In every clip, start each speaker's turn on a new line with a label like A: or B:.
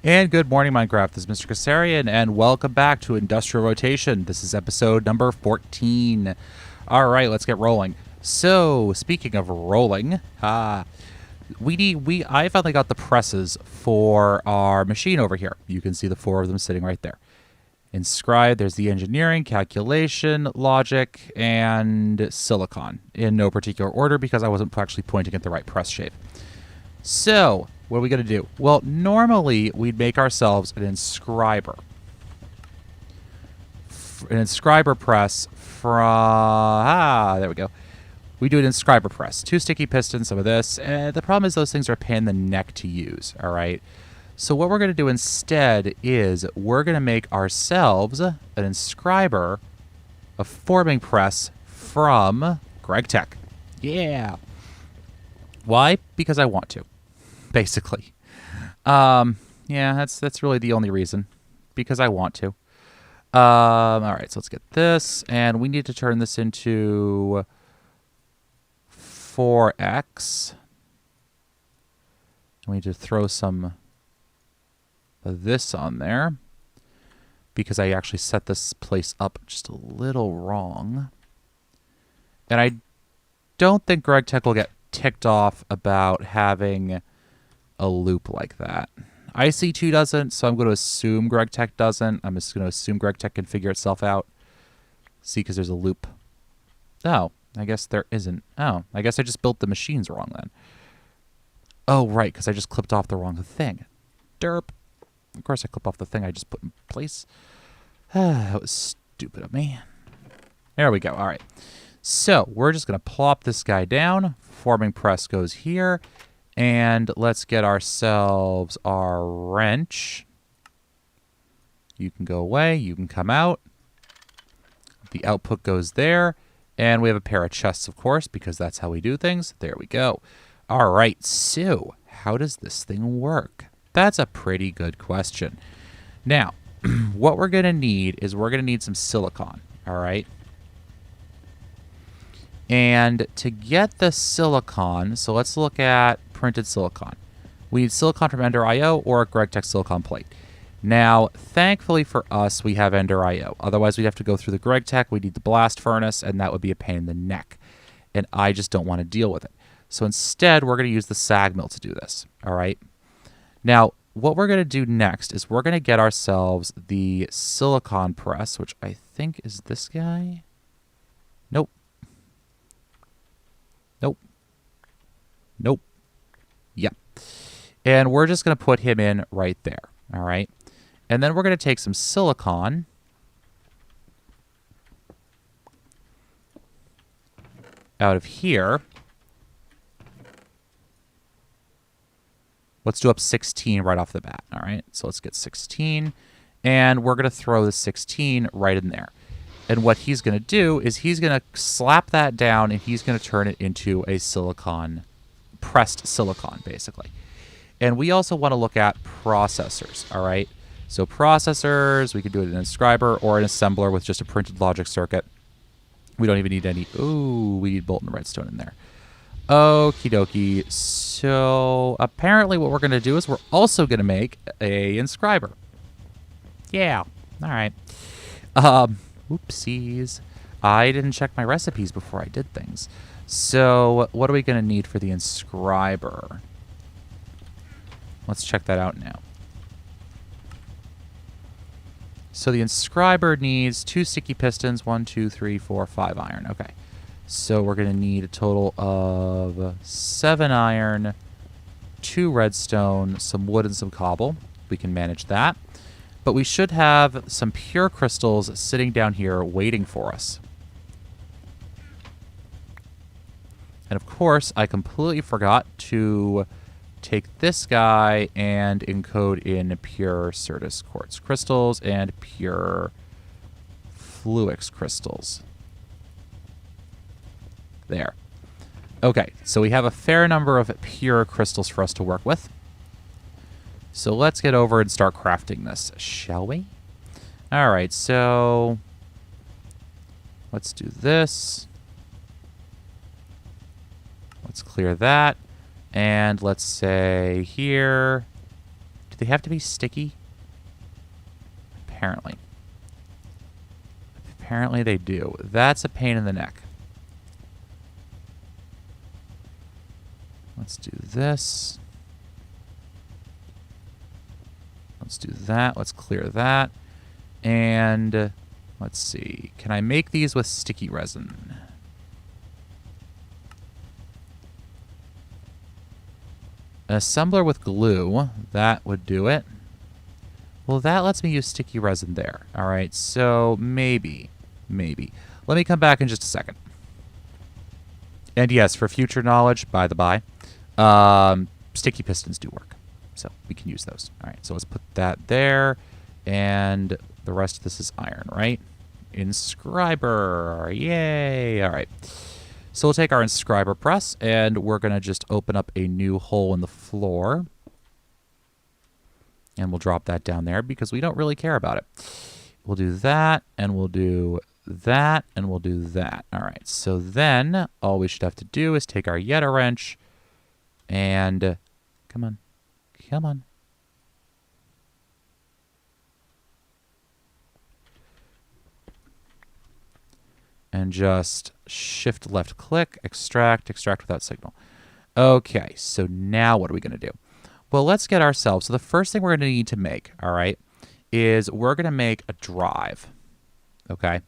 A: And good morning, Minecraft. This is Mr. Kassarian, and welcome back to Industrial Rotation. This is episode number 14. All right, let's get rolling. So, speaking of rolling, I finally got the presses for our machine over here. You can see the four of them sitting right there. Inscribed, there's the engineering, calculation, logic, and silicon in no particular order because I wasn't actually pointing at the right press shape. So, what are we going to do? Well, normally we'd make ourselves an inscriber. An inscriber press from... there we go. We do an inscriber press. 2 sticky pistons, some of this. The problem is those things are a pain in the neck to use, all right? So what we're going to do instead is we're going to make ourselves an inscriber, a forming press from GregTech. Yeah. Why? Because I want to. Basically. Yeah, that's really the only reason. Because I want to. All right, so let's get this. And we need to turn this into 4x. We need to throw some of this on there. Because I actually set this place up just a little wrong. And I don't think GregTech will get ticked off about having a loop like that. IC2 doesn't, so I'm going to assume GregTech doesn't. I'm just going to assume GregTech can figure itself out. See, because there's a loop. Oh, I guess there isn't. Oh, I guess I just built the machines wrong then. Oh, right, because I just clipped off the wrong thing. Derp. Of course I clip off the thing I just put in place. That was stupid of me. There we go. All right. So we're just going to plop this guy down. Forming press goes here. And let's get ourselves our wrench. You can go away. You can come out. The output goes there. And we have a pair of chests, of course, because that's how we do things. There we go. All right. So how does this thing work? That's a pretty good question. Now, what we're going to need is we're going to need some silicon. All right. And to get the silicon, so let's look at printed silicon. We need silicon from Ender IO or a GregTech silicon plate. Now, thankfully for us, we have Ender IO. Otherwise, we'd have to go through the GregTech. We need the blast furnace, and that would be a pain in the neck. And I just don't want to deal with it. So instead, we're going to use the sag mill to do this. All right. Now, what we're going to do next is we're going to get ourselves the silicon press, which I think is this guy. Nope. Nope. Nope. Yep. And we're just going to put him in right there. All right. And then we're going to take some silicon. Out of here. Let's do up 16 right off the bat. All right. So let's get 16. And we're going to throw the 16 right in there. And what he's going to do is he's going to slap that down and he's going to turn it into a silicon, pressed silicon, basically. And we also want to look at processors, all right? So processors, we can do it in an inscriber or an assembler with just a printed logic circuit. We don't even need any. Ooh, we need molten redstone in there. Okie dokie. So apparently what we're going to do is we're also going to make a inscriber. Yeah. All right. Oopsies. I didn't check my recipes before I did things. So what are we going to need for the inscriber? Let's check that out now. So the inscriber needs 2 sticky pistons, 1, 2, 3, 4, 5 iron. Okay. So we're going to need a total of 7 iron, 2 redstone, some wood, and some cobble. We can manage that. But we should have some pure crystals sitting down here waiting for us. And of course, I completely forgot to take this guy and encode in pure Certus quartz crystals and pure Fluix crystals. There. Okay, so we have a fair number of pure crystals for us to work with. So let's get over and start crafting this, shall we? All right, so let's do this. Let's clear that. And let's say here, do they have to be sticky? Apparently. Apparently they do. That's a pain in the neck. Let's do this. Let's do that. Let's clear that. And let's see. Can I make these with sticky resin? An assembler with glue. That would do it. Well, that lets me use sticky resin there. All right, so maybe. Let me come back in just a second. And yes, for future knowledge, by the by, sticky pistons do work. So we can use those. All right, so let's put that there. And the rest of this is iron, right? Inscriber. Yay. All right. So we'll take our inscriber press, and we're going to just open up a new hole in the floor. And we'll drop that down there because we don't really care about it. We'll do that, and we'll do that, and we'll do that. All right, so then all we should have to do is take our Yeta wrench and... Come on. Come on. And just shift left click, extract without signal. Okay, so now what are we going to do? Well, let's get ourselves, so the first thing we're going to need to make, all right, is we're going to make a drive, okay?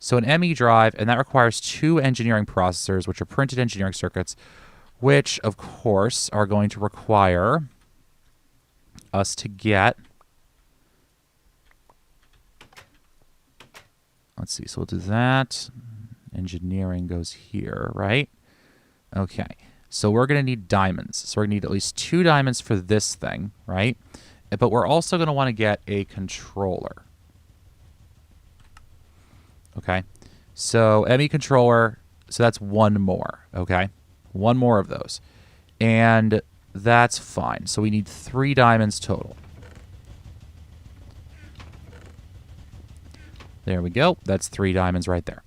A: So an ME drive, and that requires 2 engineering processors, which are printed engineering circuits, which, of course, are going to require us to get, let's see, so we'll do that. Engineering goes here, right? Okay, so we're going to need diamonds. So we're going to need at least 2 diamonds for this thing, right? But we're also going to want to get a controller. Okay, so ME controller, so that's 1 more, okay? 1 more of those. And that's fine. So we need 3 diamonds total. There we go. That's 3 diamonds right there.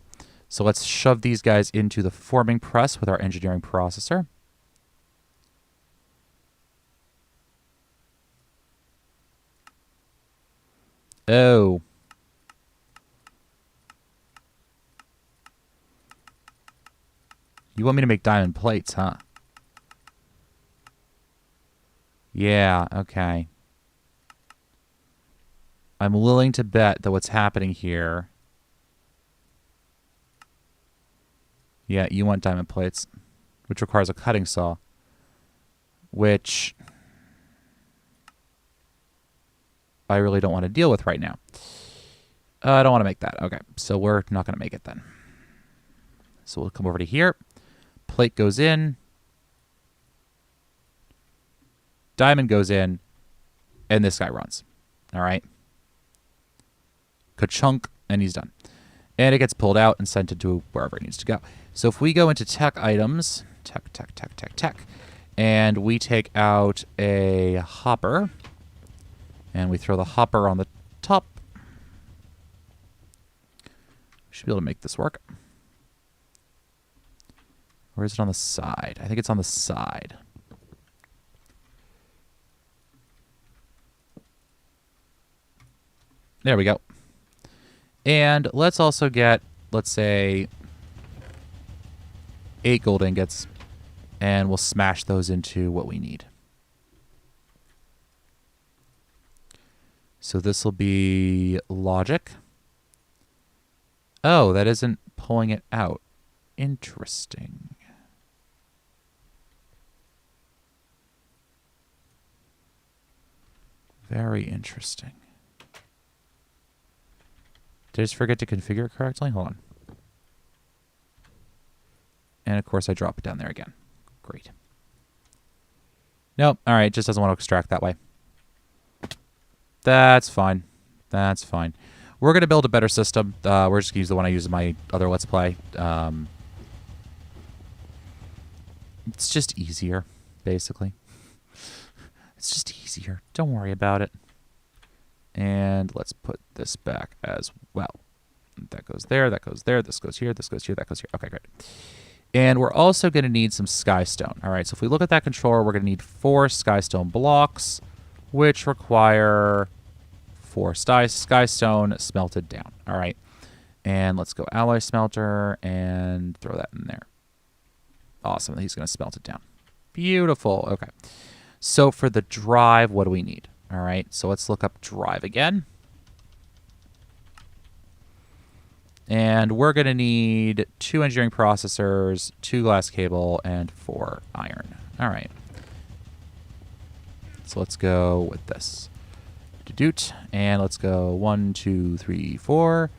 A: So let's shove these guys into the forming press with our engineering processor. Oh. You want me to make diamond plates, huh? Yeah, okay. I'm willing to bet that what's happening here... Yeah, you want diamond plates, which requires a cutting saw, which I really don't want to deal with right now. I don't want to make that. Okay, so we're not going to make it then. So we'll come over to here. Plate goes in. Diamond goes in. And this guy runs. All right. Ka-chunk, and he's done. And it gets pulled out and sent into wherever it needs to go. So if we go into tech items, tech, and we take out a hopper, and we throw the hopper on the top, we should be able to make this work. Or is it on the side? I think it's on the side. There we go. And let's also get, let's say, 8 gold ingots, and we'll smash those into what we need. So this will be logic. Oh, that isn't pulling it out. Interesting. Very interesting. Did I just forget to configure it correctly? Hold on. And of course I drop it down there again. Great. Nope. All right. It just doesn't want to extract that way. That's fine. That's fine. We're going to build a better system. We're just going to use the one I use in my other Let's Play. It's just easier, basically. It's just easier. Don't worry about it. And let's put this back as well. That goes there, that goes there, this goes here, this goes here, that goes here. Okay, great. And we're also going to need some skystone. All right, so if we look at that controller, we're going to need 4 skystone blocks. which require 4 sky stone smelted down. All right. And let's go alloy smelter and throw that in there. Awesome. He's going to smelt it down. Beautiful. Okay. So for the drive, what do we need? All right. So let's look up drive again. And we're going to need 2 engineering processors, 2 glass cable, and 4 iron. All right. So let's go with this. Doot. And let's go 1, 2, 3, 4.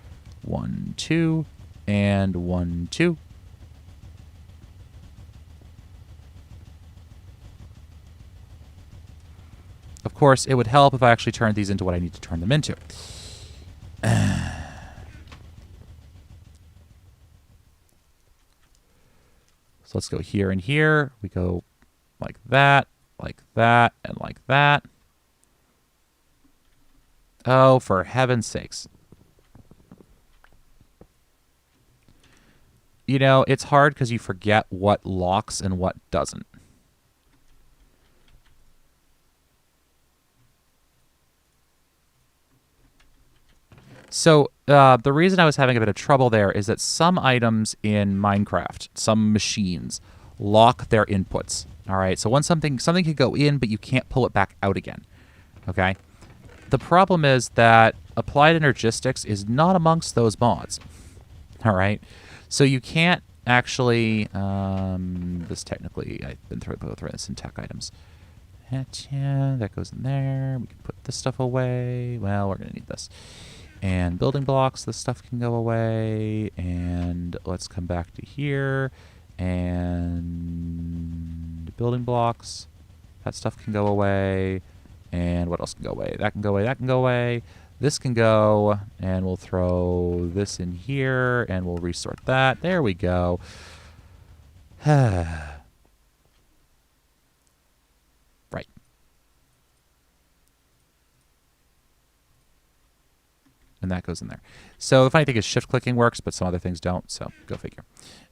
A: 1, 2, and 1, 2. Of course, it would help if I actually turned these into what I need to turn them into. So let's go here and here. We go like that, and like that. Oh, for heaven's sakes. You know, it's hard because you forget what locks and what doesn't. So the reason I was having a bit of trouble there is that some items in Minecraft, some machines, lock their inputs. All right, so when something can go in, but you can't pull it back out again. Okay. The problem is that Applied Energistics is not amongst those mods. All right. So you can't actually, this technically, I've been through this in tech items. That goes in there. We can put this stuff away. Well, we're going to need this. And building blocks, this stuff can go away. And let's come back to here. And building blocks, that stuff can go away. And what else can go away? That can go away, that can go away. This can go, and we'll throw this in here, and we'll resort that. There we go. Right. And that goes in there. So the funny thing is shift-clicking works, but some other things don't, so go figure.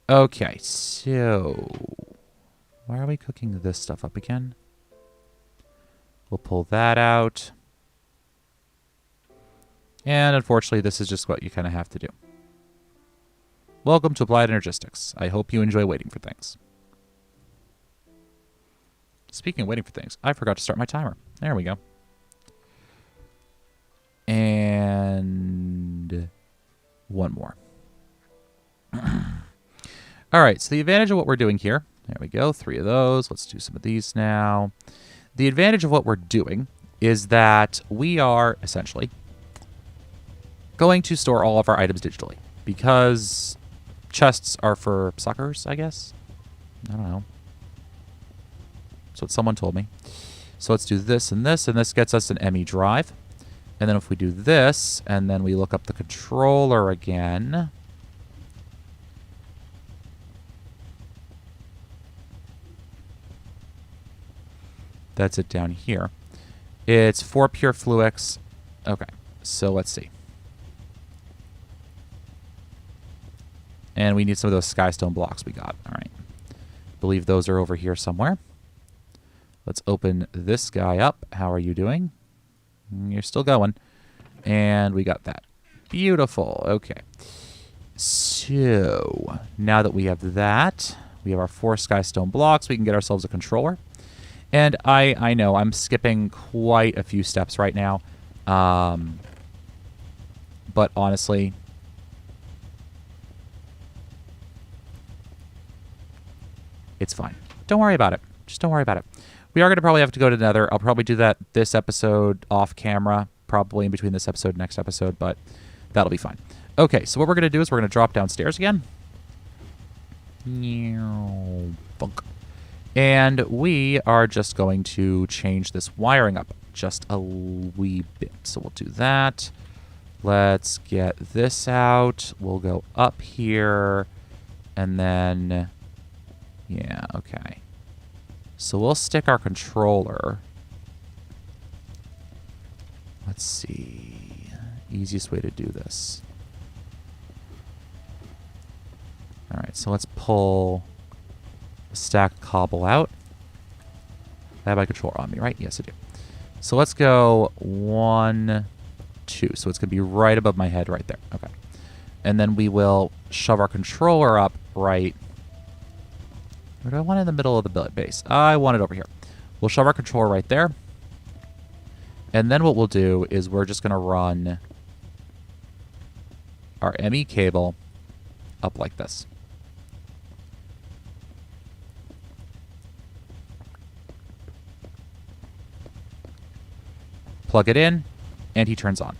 A: Okay, so why are we cooking this stuff up again? We'll pull that out. And unfortunately, this is just what you kind of have to do. Welcome to Applied Energistics. I hope you enjoy waiting for things. Speaking of waiting for things, I forgot to start my timer. There we go. And one more. All right, so the advantage of what we're doing here, there we go, 3 of those. Let's do some of these now. The advantage of what we're doing is that we are essentially going to store all of our items digitally because chests are for suckers, I guess. I don't know. That's what someone told me. So let's do this, and this gets us an ME drive. And then if we do this, and then we look up the controller again. That's it down here. It's 4 pure fluix. Okay, so let's see. And we need some of those skystone blocks we got. All right. Believe those are over here somewhere. Let's open this guy up. How are you doing? You're still going. And we got that. Beautiful. Okay. So now that we have that, we have our 4 skystone blocks. We can get ourselves a controller. And I know I'm skipping quite a few steps right now. But honestly, it's fine. Don't worry about it. Just don't worry about it. We are going to probably have to go to Nether. I'll probably do that this episode off camera, probably in between this episode and next episode, but that'll be fine. Okay, so what we're going to do is we're going to drop downstairs again. Funk. And we are just going to change this wiring up just a wee bit. So we'll do that. Let's get this out. We'll go up here. And then, yeah, okay. So we'll stick our controller. Let's see. Easiest way to do this. All right, so let's pull a stack of cobble out. I have my controller on me, right? Yes, I do. So let's go 1, 2. So it's going to be right above my head right there. Okay. And then we will shove our controller up right. Where do I want it in the middle of the base? I want it over here. We'll shove our controller right there. And then what we'll do is we're just going to run our ME cable up like this. Plug it in, and he turns on.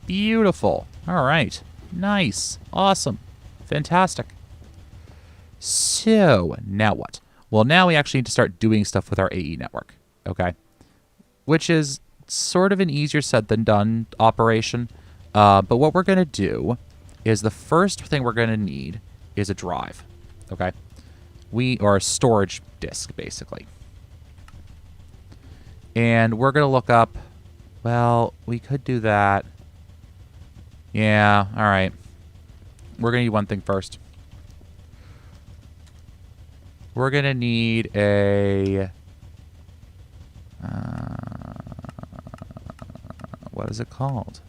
A: Beautiful. All right. Nice. Awesome. Fantastic. So, now what? Well, now we actually need to start doing stuff with our AE network, okay? Which is sort of an easier said than done operation. But what we're going to do is the first thing we're going to need is a drive, okay? Or a storage disk, basically. And we're going to look up, well, we could do that. Yeah, all right. We're going to need one thing first. We're going to need a... what is it called?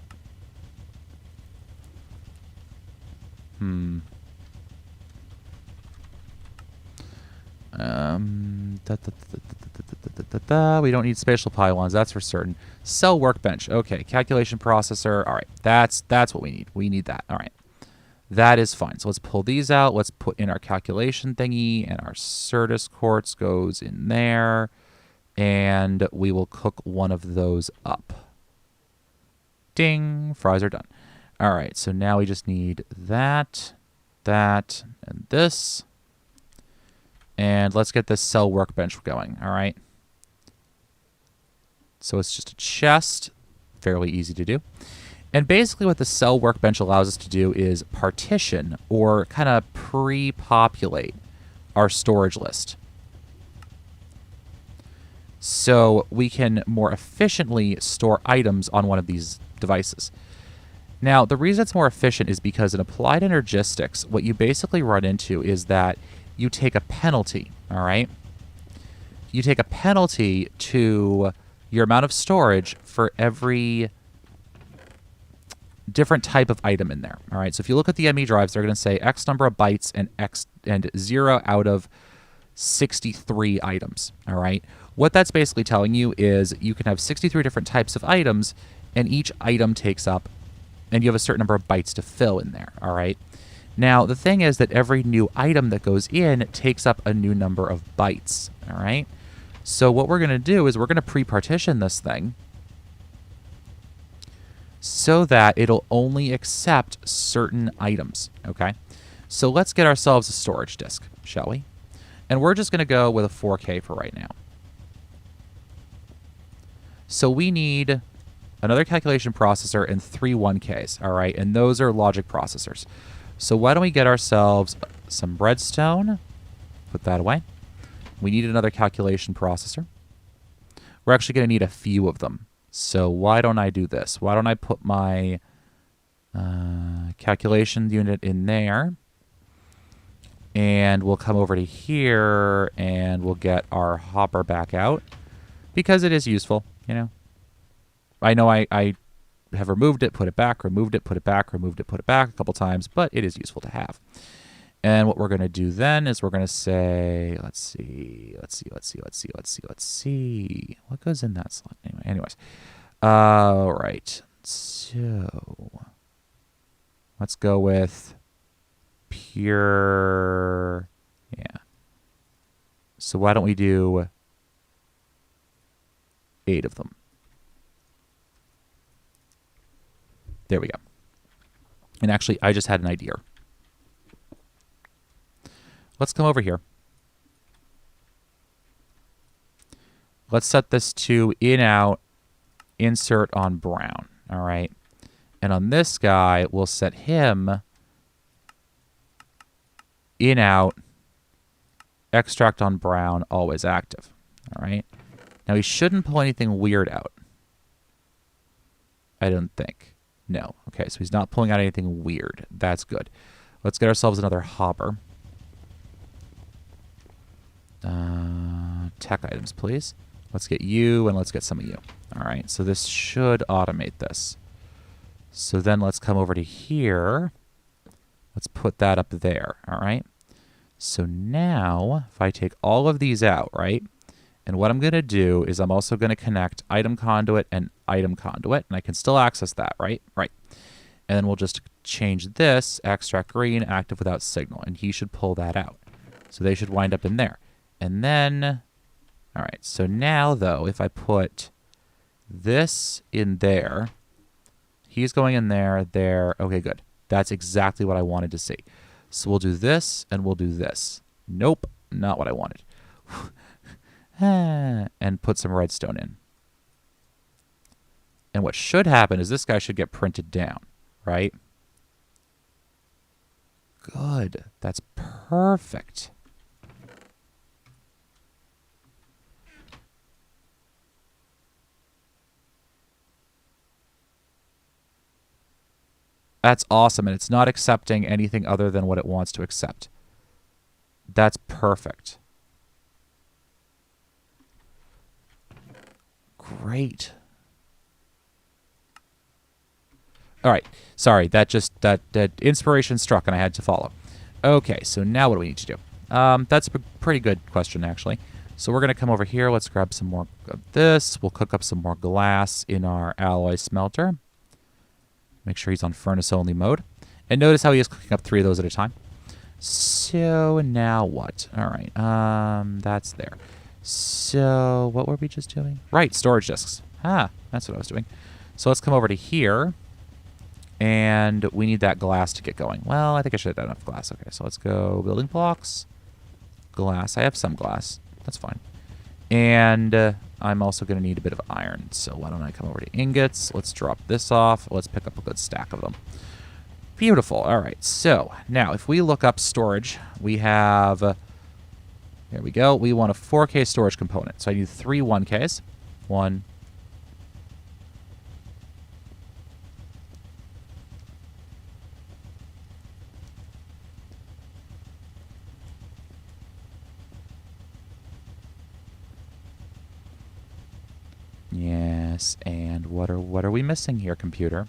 A: We don't need spatial pylons, that's for certain. Cell workbench. Okay, calculation processor. All right, that's what we need. We need that. All right. That is fine. So let's pull these out. Let's put in our calculation thingy, and our Certus quartz goes in there, and we will cook one of those up. Ding! Fries are done. All right, so now we just need that, and this. And let's get this cell workbench going, all right? So it's just a chest, fairly easy to do. And basically what the cell workbench allows us to do is partition or kind of pre-populate our storage list. So we can more efficiently store items on one of these devices. Now, the reason it's more efficient is because in Applied Energistics, what you basically run into is that you take a penalty, all right? You take a penalty to your amount of storage for every different type of item in there, all right? So if you look at the ME drives, they're going to say X number of bytes and 0 out of 63 items, all right? What that's basically telling you is you can have 63 different types of items, and each item takes up, and you have a certain number of bytes to fill in there, all right? Now, the thing is that every new item that goes in takes up a new number of bytes, all right? So what we're going to do is we're going to pre-partition this thing so that it'll only accept certain items, okay? So let's get ourselves a storage disk, shall we? And we're just going to go with a 4K for right now. So we need another calculation processor and 3 1Ks, all right? And those are logic processors. So why don't we get ourselves some redstone, put that away. We need another calculation processor. We're actually going to need a few of them. So why don't I do this? Why don't I put my calculation unit in there, and we'll come over to here, and we'll get our hopper back out, because it is useful, you know. I know I have removed it, put it back, removed it, put it back, removed it, put it back a couple times, but it is useful to have. And what we're going to do then is we're going to say, let's see. What goes in that slot? Anyways. All right. So let's go with pure. Yeah. So why don't we do 8 of them? There we go. And actually, I just had an idea. Let's come over here. Let's set this to in, out, insert on brown. All right. And on this guy, we'll set him in, out, extract on brown, always active. All right. Now, he shouldn't pull anything weird out. I don't think. No. Okay, so he's not pulling out anything weird. That's good. Let's get ourselves another hopper. Tech items, please. Let's get you, and let's get some of you. All right, so this should automate this. So then let's come over to here. Let's put that up there, all right? So now, if I take all of these out, right? And what I'm going to do is I'm also going to connect item conduit and item conduit, and I can still access that, right? Right. And then we'll just change this, extract green, active without signal, and he should pull that out. So they should wind up in there. And then, all right, so now, though, if I put this in there, he's going in there, there. Okay, good. That's exactly what I wanted to see. So we'll do this, and we'll do this. Nope, not what I wanted. And put some redstone in. And what should happen is this guy should get printed down, right? Good. That's perfect. That's awesome, and it's not accepting anything other than what it wants to accept. That's perfect. Great. All right. Sorry, that inspiration struck and I had to follow. Okay, so now what do we need to do? That's a pretty good question, actually. So we're going to come over here. Let's grab some more of this. We'll cook up some more glass in our alloy smelter. Make sure he's on furnace-only mode. And notice how he is cooking up 3 of those at a time. So now what? All right, that's there. So what were we just doing? Right, storage disks. Ah, that's what I was doing. So let's come over to here. And we need that glass to get going. Well, I think I should have done enough glass. Okay, so let's go building blocks. Glass. I have some glass. That's fine. And I'm also going to need a bit of iron. So why don't I come over to ingots? Let's drop this off. Let's pick up a good stack of them. Beautiful. All right. So now if we look up storage, we have... here we go. We want a 4K storage component. So I need 3 1Ks. 1. Yes, and what are we missing here, computer?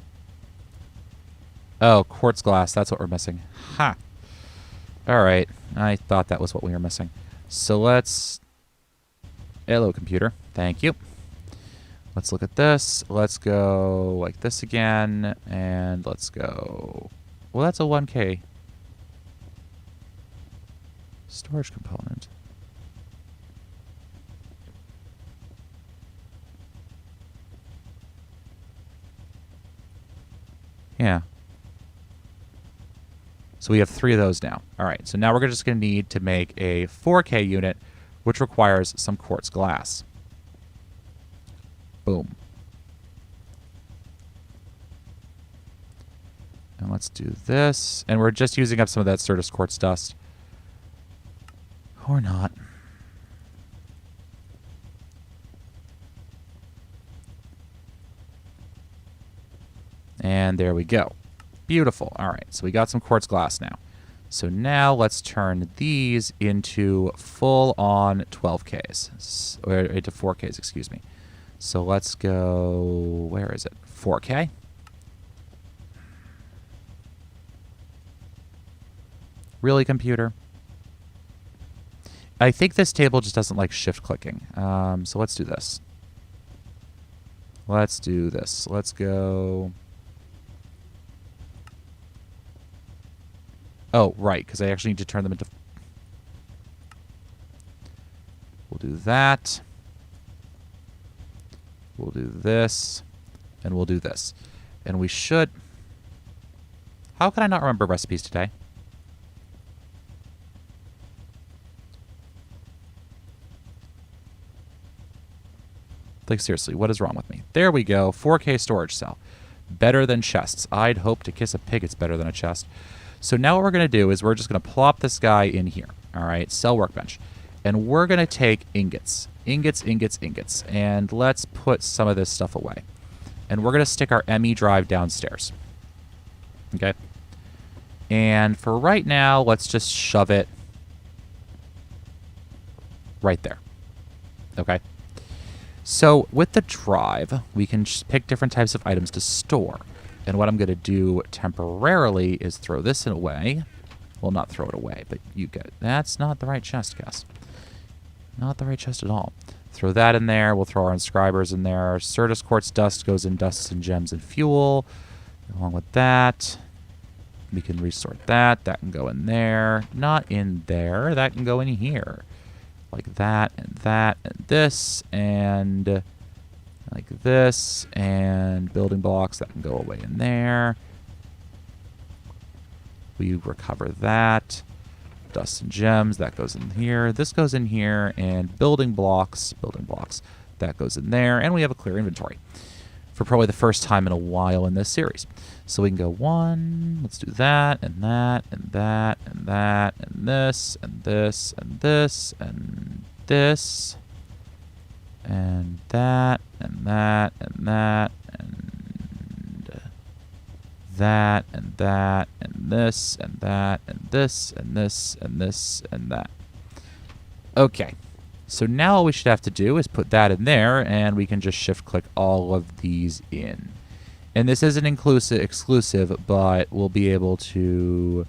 A: Oh, quartz glass. That's what we're missing. Ha! All right. I thought that was what we were missing. So let's... Hello, computer. Thank you. Let's look at this. Let's go like this again. And let's go... Well, that's a 1K storage component. Yeah. So we have 3 of those now. All right, so now we're just going to need to make a 4K unit, which requires some quartz glass. Boom. And let's do this. And we're just using up some of that Certus quartz dust. Or not. And there we go. Beautiful. All right, so we got some quartz glass now. So now let's turn these into full-on 12Ks, or into 4Ks, excuse me. So let's go, where is it? 4K. Really, computer? I think this table just doesn't like shift clicking. So let's do this. Let's do this. Let's go... Oh, right, because I actually need to turn them into... We'll do that. We'll do this. And we'll do this. And we should... How can I not remember recipes today? Like, seriously, what is wrong with me? There we go. 4K storage cell. Better than chests. I'd hope to kiss a pig it's better than a chest. So now what we're going to do is we're just going to plop this guy in here. All right, cell workbench. And we're going to take ingots. Ingots, ingots, ingots. And let's put some of this stuff away. And we're going to stick our ME drive downstairs. Okay. And for right now, let's just shove it right there. Okay. So with the drive, we can just pick different types of items to store. And what I'm going to do temporarily is throw this away. Well, not throw it away, but you get it. That's not the right chest, guys. Not the right chest at all. Throw that in there. We'll throw our inscribers in there. Certus quartz dust goes in dusts and gems and fuel. Along with that, we can resort that. That can go in there. Not in there. That can go in here. Like that and this and like this, and building blocks that can go away in there. We recover that. Dust and gems, that goes in here. This goes in here, and building blocks, that goes in there, and we have a clear inventory for probably the first time in a while in this series. So we can go one, let's do that, and that, and that, and that, and this, and this, and this, and this, and that, and that, and that, and that, and that, and this, and that, and this, and this, and this, and that. Okay. So now all we should have to do is put that in there, and we can just shift-click all of these in. And this isn't exclusive, but we'll be able to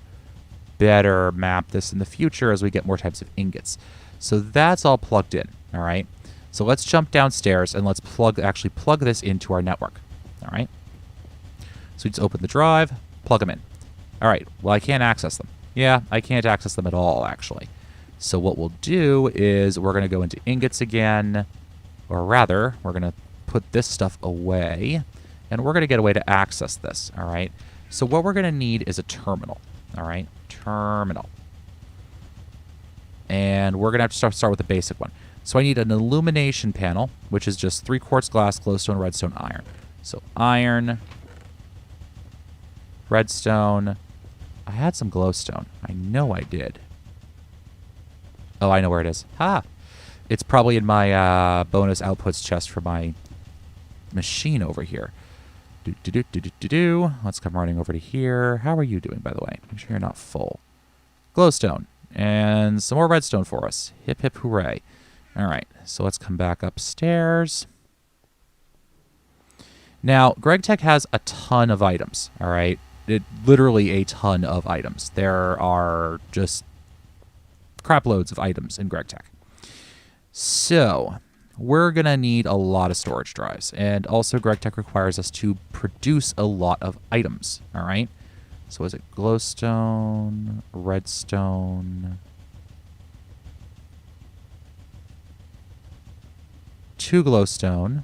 A: better map this in the future as we get more types of ingots. So that's all plugged in, all right? So let's jump downstairs, and let's actually plug this into our network, all right? So we just open the drive, plug them in. All right, well, I can't access them. Yeah, I can't access them at all, actually. So what we'll do is we're going to go into ingots again, or rather, we're going to put this stuff away, and we're going to get a way to access this, all right? So what we're going to need is a terminal, all right? Terminal. And we're going to have to start with the basic one. So I need an illumination panel, which is just 3 quartz glass, glowstone, redstone, iron. So iron, redstone. I had some glowstone. I know I did. Oh, I know where it is. Ha! It's probably in my bonus outputs chest for my machine over here. Let's come running over to here. How are you doing, by the way? Make sure you're not full. Glowstone. And some more redstone for us. Hip, hip, hooray. All right, so let's come back upstairs. Now, GregTech has a ton of items, all right? Literally a ton of items. There are just crap loads of items in GregTech. So we're going to need a lot of storage drives. And also GregTech requires us to produce a lot of items, all right? So is it glowstone, redstone, 2 glowstone,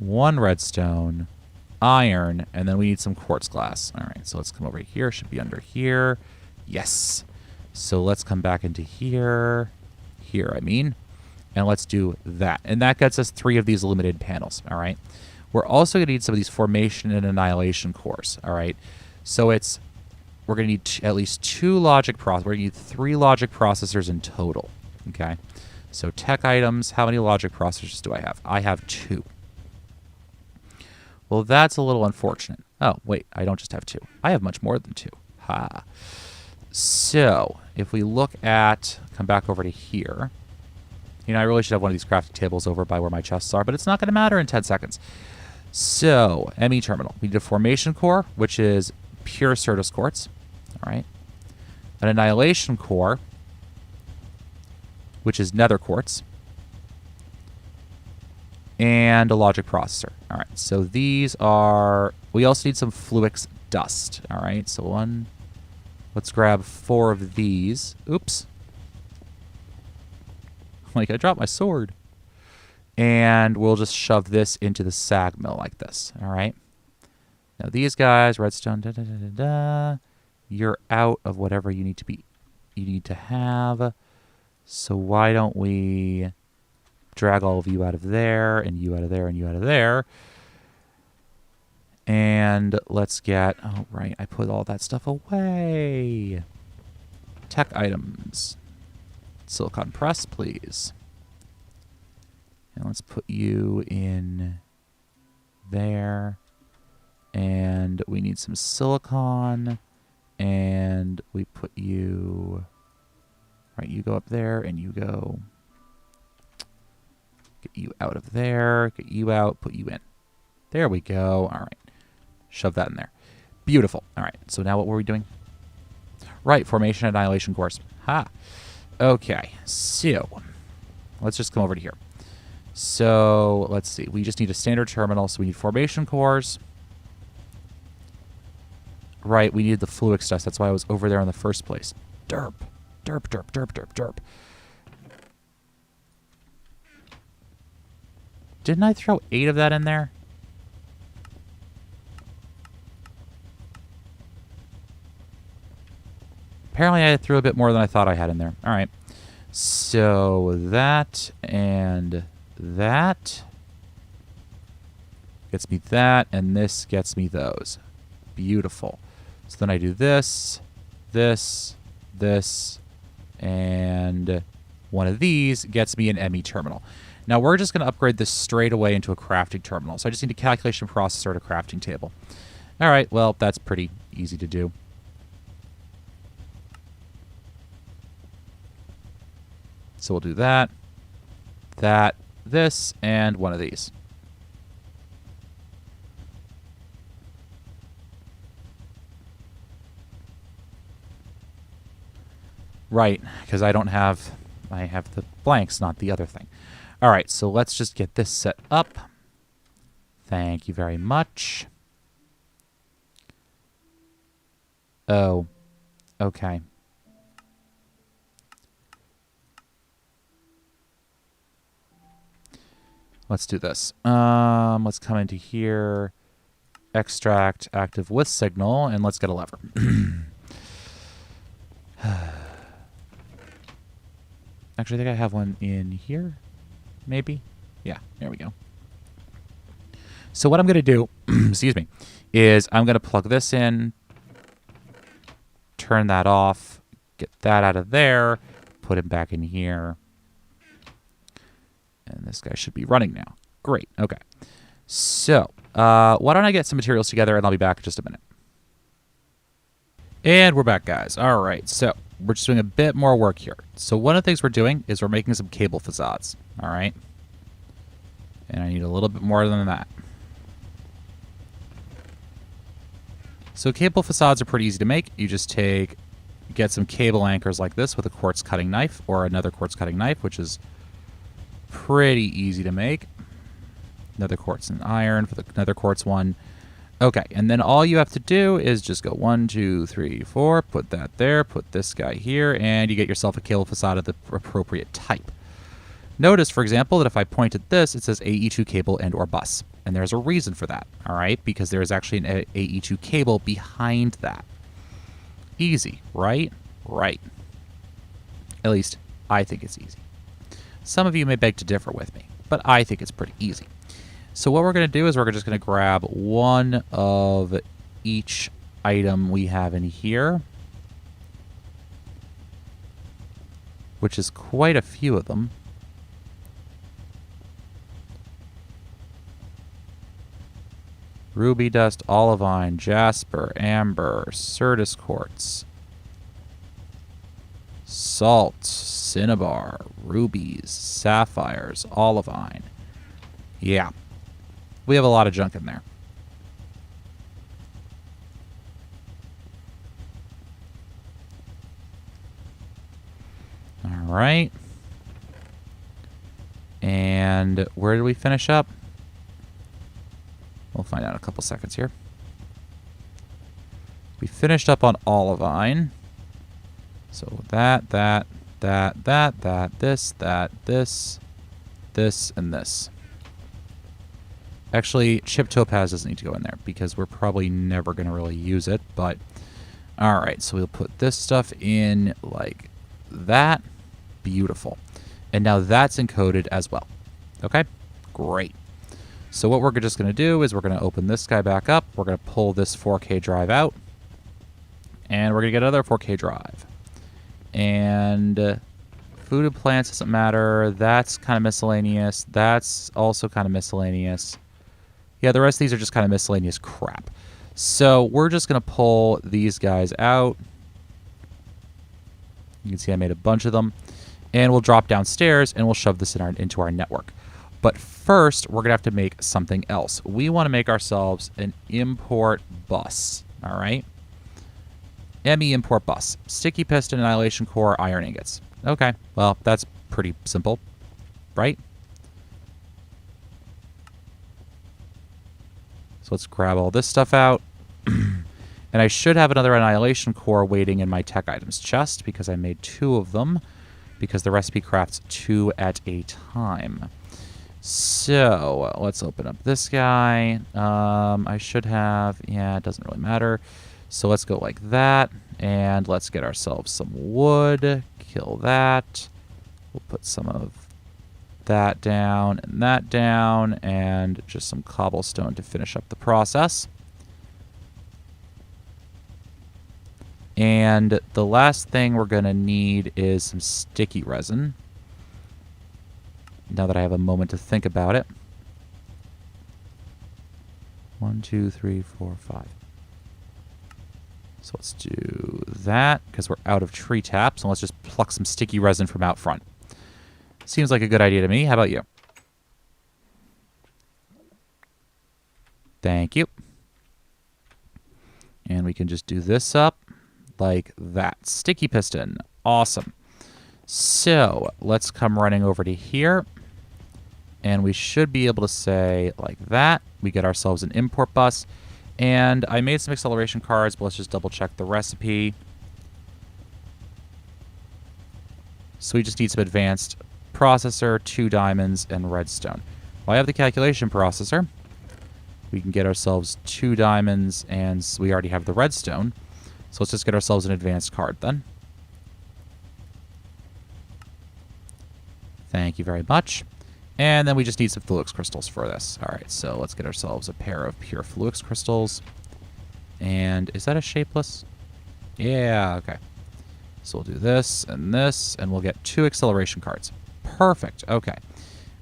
A: 1 redstone, iron, and then we need some quartz glass. All right, so let's come over here. Should be under here. Yes. So let's come back into here. Here, I mean. And let's do that. And that gets us 3 of these illuminated panels, all right? We're also going to need some of these formation and annihilation cores, all right? So we're going to need at least 2 logic processors. We're going to need 3 logic processors in total, okay? So tech items, how many logic processors do I have? I have 2. Well, that's a little unfortunate. Oh, wait, I don't just have 2. I have much more than 2. Ha. So if we look at, come back over to here. You know, I really should have one of these crafting tables over by where my chests are, but it's not going to matter in 10 seconds. So, ME terminal. We need a formation core, which is pure Certus quartz. All right. An annihilation core, which is nether quartz. And a logic processor. All right. So these are... We also need some Fluix dust. All right. So let's grab 4 of these. Oops. Like, I dropped my sword. And we'll just shove this into the sag mill like this. All right. Now these guys, redstone, you're out of whatever you need to have. So why don't we drag all of you out of there, and you out of there, and you out of there. And let's get, oh right, I put all that stuff away. Tech items. Silicon press, please. And let's put you in there. And we need some silicon. And we put you Right, you go up there, and you go... Get you out of there, get you out, put you in. There we go. All right. Shove that in there. Beautiful. All right, so now what were we doing? Right, formation annihilation course. Ha. Okay, so let's just come over to here. So let's see. We just need a standard terminal, so we need formation cores. Right, we needed the fluic stuff. That's why I was over there in the first place. Derp. Derp, derp, derp, derp, derp. Didn't I throw 8 of that in there? Apparently I threw a bit more than I thought I had in there. All right. So that and that gets me that, and this gets me those. Beautiful. So then I do this, this, this, and one of these gets me an ME terminal. Now we're just going to upgrade this straight away into a crafting terminal. So I just need a calculation processor and a crafting table. All right, well, that's pretty easy to do. So we'll do that, that, this, and one of these. Right, because I have the blanks, not the other thing. All right, so let's just get this set up. Thank you very much. Oh, okay. Let's do this. Let's come into here, extract active with signal, and let's get a lever. Actually, I think I have one in here, maybe. Yeah, there we go. So what I'm going to do, excuse me, is I'm going to plug this in, turn that off, get that out of there, put it back in here. And this guy should be running now. Great. Okay. So, why don't I get some materials together, and I'll be back in just a minute. And we're back, guys. All right. So, we're just doing a bit more work here. So, one of the things we're doing is we're making some cable facades. All right. And I need a little bit more than that. So, cable facades are pretty easy to make. You just get some cable anchors like this with a quartz cutting knife or another quartz cutting knife, which is pretty easy to make. Another quartz and iron for the another quartz one. Okay, and then all you have to do is just go 1, 2, 3, 4, put that there, put this guy here, and you get yourself a cable facade of the appropriate type. Notice, for example, that if I point at this, it says AE2 cable and or bus. And there's a reason for that, all right? Because there is actually an AE2 cable behind that. Easy, right? Right. At least, I think it's easy. Some of you may beg to differ with me, but I think it's pretty easy. So what we're going to do is we're just going to grab one of each item we have in here, which is quite a few of them. Ruby dust, olivine, jasper, amber, certus quartz, salt, cinnabar, rubies, sapphires, olivine. Yeah. We have a lot of junk in there. All right. And where did we finish up? We'll find out in a couple seconds here. We finished up on olivine. So this, and this. Actually, chip topaz doesn't need to go in there because we're probably never going to really use it. But, all right, so we'll put this stuff in like that. Beautiful. And now that's encoded as well. Okay, great. So what we're just going to do is we're going to open this guy back up. We're going to pull this 4K drive out. And we're going to get another 4K drive. And food and plants doesn't matter. That's kind of miscellaneous. That's also kind of miscellaneous. Yeah, the rest of these are just kind of miscellaneous crap. So we're just going to pull these guys out. You can see I made a bunch of them. And we'll drop downstairs and we'll shove this into our network. But first, we're going to have to make something else. We want to make ourselves an import bus. All right? ME import bus. Sticky piston, annihilation core, iron ingots. Okay, well, that's pretty simple, right? So let's grab all this stuff out. And I should have another annihilation core waiting in my tech items chest because I made 2 of them because the recipe crafts 2 at a time. So let's open up this guy. I should have, yeah, it doesn't really matter. So let's go like that, and let's get ourselves some wood. Kill that. We'll put some of that down, and just some cobblestone to finish up the process. And the last thing we're going to need is some sticky resin. Now that I have a moment to think about it. 1, 2, 3, 4, 5. So let's do that, because we're out of tree taps, and let's just pluck some sticky resin from out front. Seems like a good idea to me. How about you? Thank you. And we can just do this up like that. Sticky piston. Awesome. So let's come running over to here. And we should be able to say like that. We get ourselves an import bus. And I made some acceleration cards, but let's just double check the recipe. So we just need some advanced processor, 2 diamonds, and redstone. Well, I have the calculation processor. We can get ourselves 2 diamonds, and we already have the redstone. So let's just get ourselves an advanced card then. Thank you very much. And then we just need some Fluix crystals for this. All right, so let's get ourselves a pair of pure Fluix crystals. And is that a shapeless? Yeah, okay. So we'll do this, and we'll get 2 acceleration cards. Perfect, okay.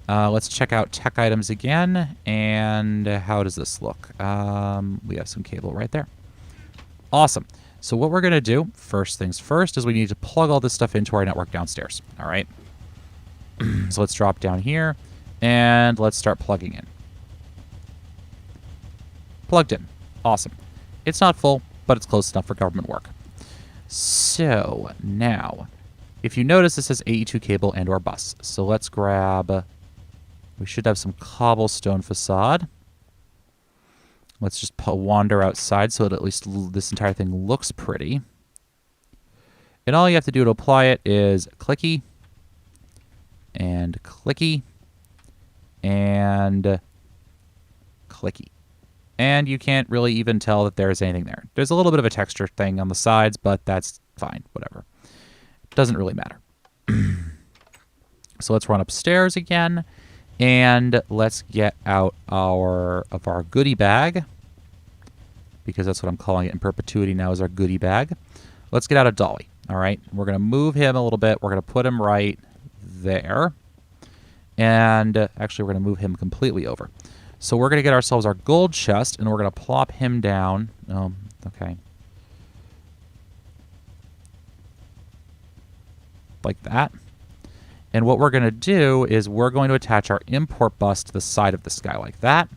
A: Let's check out tech items again. And how does this look? We have some cable right there. Awesome. So what we're going to do, first things first, is we need to plug all this stuff into our network downstairs. All right. So let's drop down here, and let's start plugging in. Plugged in. Awesome. It's not full, but it's close enough for government work. So now, if you notice, this says AE2 cable and or bus. So let's grab, we should have some cobblestone facade. Let's just wander outside so that at least this entire thing looks pretty. And all you have to do to apply it is clicky, and clicky, and clicky. And you can't really even tell that there's anything there. There's a little bit of a texture thing on the sides, but that's fine, whatever. Doesn't really matter. So let's run upstairs again, and let's get out our goodie bag, because that's what I'm calling it in perpetuity now, is our goodie bag. Let's get out a dolly, all right? We're going to move him a little bit. We're going to put him right there. And actually, we're going to move him completely over. So we're going to get ourselves our gold chest, and we're going to plop him down. Oh, okay. Like that. And what we're going to do is we're going to attach our import bus to the side of this guy like that.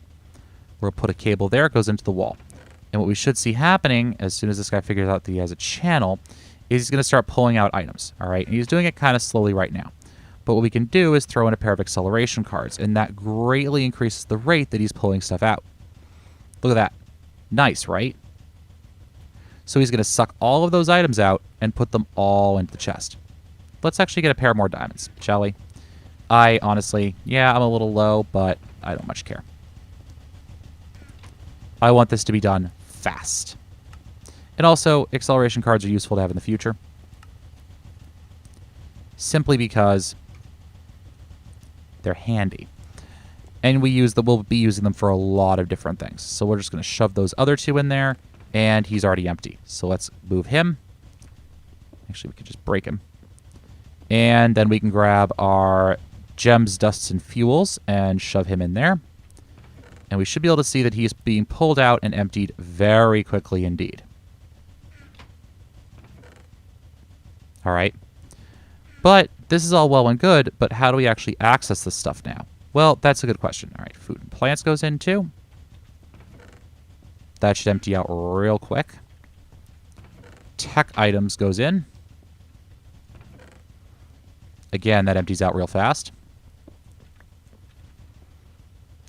A: We'll put a cable there. It goes into the wall. And what we should see happening as soon as this guy figures out that he has a channel is he's going to start pulling out items. All right. And he's doing it kind of slowly right now. But what we can do is throw in a pair of acceleration cards, and that greatly increases the rate that he's pulling stuff out. Look at that. Nice, right? So he's going to suck all of those items out and put them all into the chest. Let's actually get a pair more diamonds, shall we? I honestly, yeah, I'm a little low, but I don't much care. I want this to be done fast. And also, acceleration cards are useful to have in the future. Simply because they're handy. And we'll be using them for a lot of different things. So we're just going to shove those other 2 in there, and he's already empty. So let's move him. Actually, we could just break him. And then we can grab our gems, dusts, and fuels and shove him in there. And we should be able to see that he's being pulled out and emptied very quickly indeed. All right. But this is all well and good, but how do we actually access this stuff now? Well, that's a good question. All right, food and plants goes in too. That should empty out real quick. Tech items goes in. Again, that empties out real fast.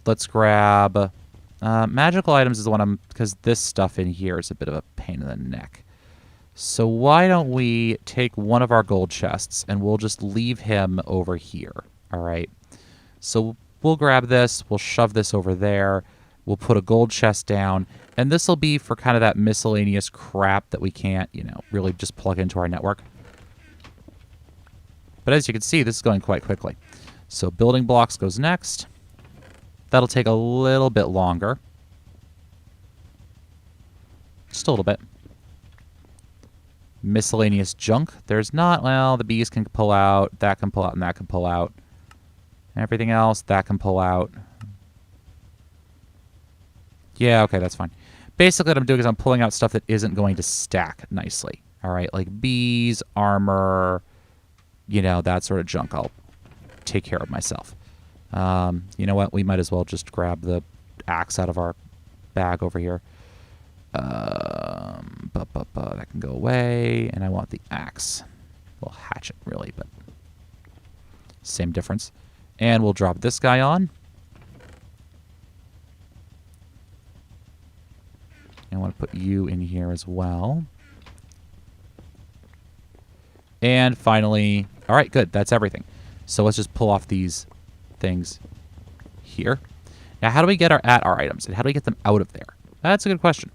A: Let's grab... magical items is the one because this stuff in here is a bit of a pain in the neck. So why don't we take one of our gold chests and we'll just leave him over here. All right. So we'll grab this. We'll shove this over there. We'll put a gold chest down. And this will be for kind of that miscellaneous crap that we can't, really just plug into our network. But as you can see, this is going quite quickly. So building blocks goes next. That'll take a little bit longer. Just a little bit. Miscellaneous junk. There's not, well, the bees can pull out, that can pull out, and that can pull out. Everything else, that can pull out. Yeah, okay, that's fine. Basically, what I'm doing is I'm pulling out stuff that isn't going to stack nicely. All right, like bees, armor, that sort of junk. I'll take care of myself. You know what? We might as well just grab the axe out of our bag over here. That can go away. And I want the axe. Well, hatchet, really, but same difference. And we'll drop this guy on. I want to put you in here as well. And finally, all right, good. That's everything. So let's just pull off these things here. Now, how do we get at our items? And how do we get them out of there? That's a good question.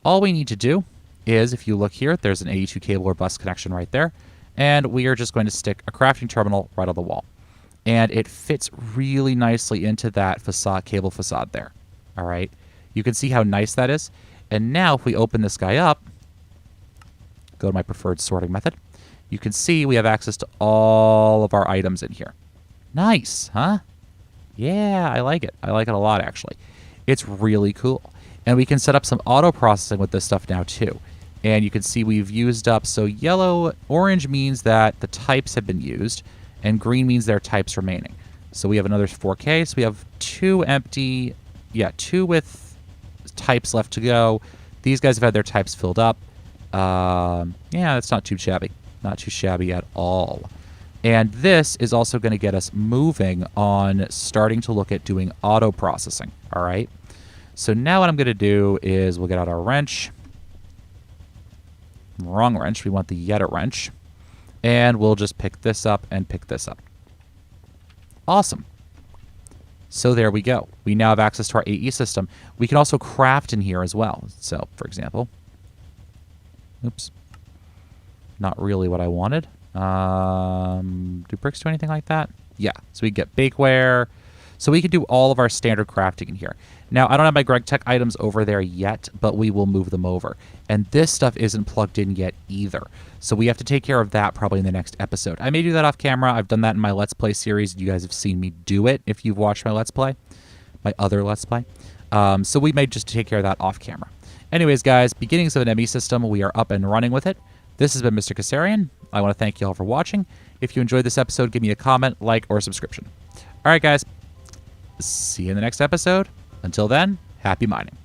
A: All we need to do is, if you look here, there's an 82 cable or bus connection right there. And we are just going to stick a crafting terminal right on the wall. And it fits really nicely into that cable facade there. All right. You can see how nice that is. And now if we open this guy up, go to my preferred sorting method, you can see we have access to all of our items in here. Nice, huh? Yeah, I like it. I like it a lot, actually. It's really cool. And we can set up some auto processing with this stuff now, too. And you can see we've used up, so orange means that the types have been used, and green means there are types remaining. So we have another 4K, so we have two with types left to go. These guys have had their types filled up. Yeah, that's not too shabby. Not too shabby at all. And this is also going to get us moving on starting to look at doing auto processing. All right. So now what I'm going to do is we'll get out our wrench. Wrong wrench. We want the Yeta wrench. And we'll just pick this up and pick this up. Awesome. So there we go. We now have access to our AE system. We can also craft in here as well. So, for example, oops, not really what I wanted. Do bricks do anything like that? Yeah. So we get bakeware. So we can do all of our standard crafting in here. Now, I don't have my Greg Tech items over there yet, but we will move them over. And this stuff isn't plugged in yet either. So we have to take care of that probably in the next episode. I may do that off camera. I've done that in my Let's Play series. You guys have seen me do it if you've watched my Let's Play, my other Let's Play. So we may just take care of that off camera. Anyways, guys, beginnings of an ME system. We are up and running with it. This has been Mr. Kassarian. I want to thank you all for watching. If you enjoyed this episode, give me a comment, like, or subscription. All right, guys. See you in the next episode. Until then, happy mining.